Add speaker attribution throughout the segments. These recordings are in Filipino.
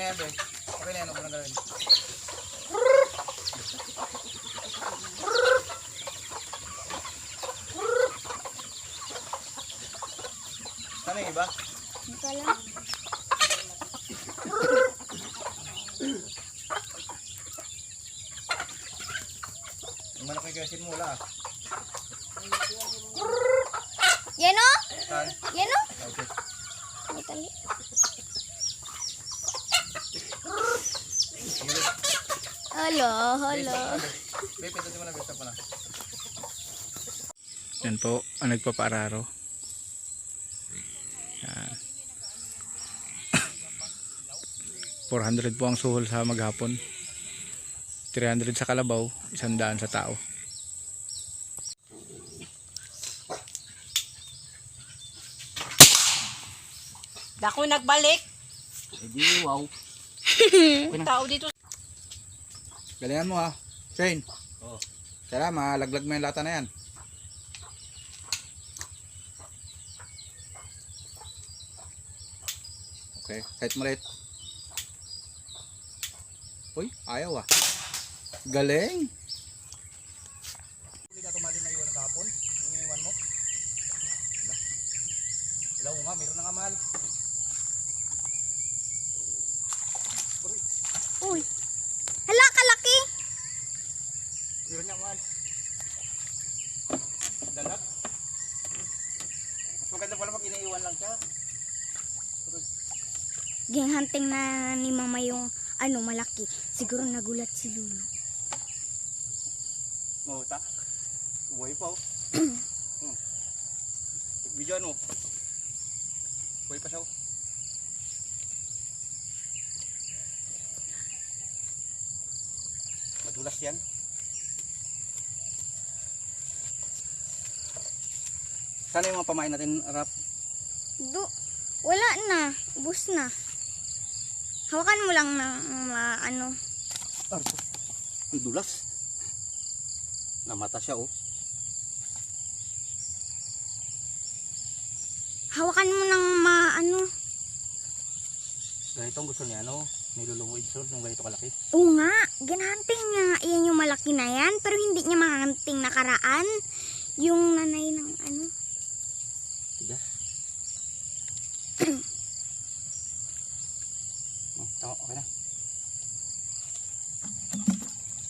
Speaker 1: na yan, be. Okay na yan, huwag mo nang gawin. Saan yung iba?
Speaker 2: Ito lang.
Speaker 1: Yung manok yung kasin mo, wala ah.
Speaker 2: Yan o?
Speaker 1: Saan?
Speaker 2: Yan o?
Speaker 1: Okay.
Speaker 2: May tali. Hala, hala.
Speaker 1: Be, pintutin mo na, be. Stop mo na.
Speaker 3: Yan po ang nagpapaararo. Yan. 400 po ang suhol sa maghapon. 300 sa kalabaw, 100 sa tao.
Speaker 4: Dako nagbalik.
Speaker 1: Hindi, wow.
Speaker 4: May tao dito.
Speaker 1: Galingan mo ha. Shane.
Speaker 3: Oo.
Speaker 1: Tara, malaglag mo yung lata na yan. Okay, kahit maliit. Uy, ayaw ah. Galing. Hindi ka tumali na iwan ng kahapon. Yung iniwan mo. Ilaw nga, meron na nga mahal.
Speaker 2: Uy. Hala, kalaki.
Speaker 1: Meron niya mahal. Dalag. Mas maganda pala pag iniiwan lang siya.
Speaker 2: Gang hunting na ni mama yung ano malaki. Siguro nagulat si Lulu.
Speaker 1: Mauta. Buhay pa oh. Video ano? Buhay pa siya oh. Madulas yan. Sana yung mga pamain natin, Rap?
Speaker 2: Wala na. Ubus na. Hawakan mo lang ng ano.
Speaker 1: Arto. Ang dulas. Namata siya oh.
Speaker 2: Hawakan mo ng ano.
Speaker 1: Ganito ang gusto niya ano? Niluluwid so ng ganito kalaki.
Speaker 2: Oo nga. Ginahunting niya. Iyan yung malaki na yan. Pero hindi niya mahunting nakaraan. Yung nanay ng ano.
Speaker 1: Tigas. Oh, tama, okay na.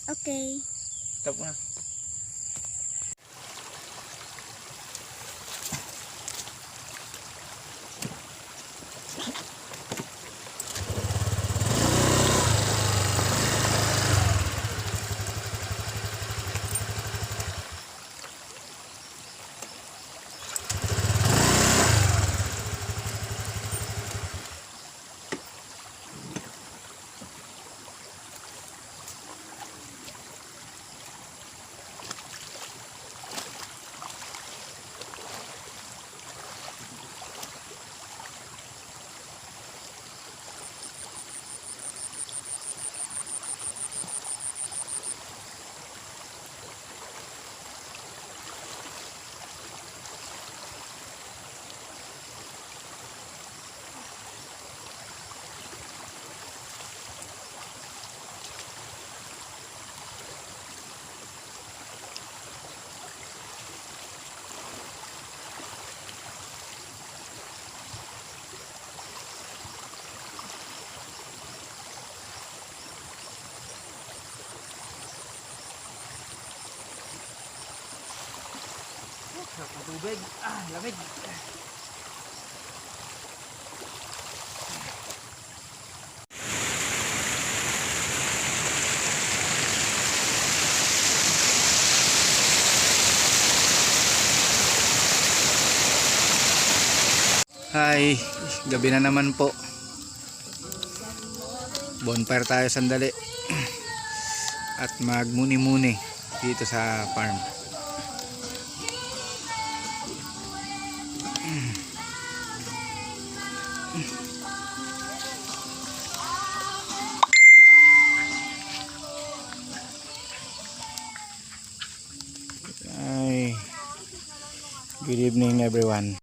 Speaker 2: Okay.
Speaker 1: Stop mo na. Sarap ng tubig. Lamig.
Speaker 3: Hi, gabi na naman po. Bonfire tayo sandali. At magmuni-muni dito sa farm. Good evening everyone.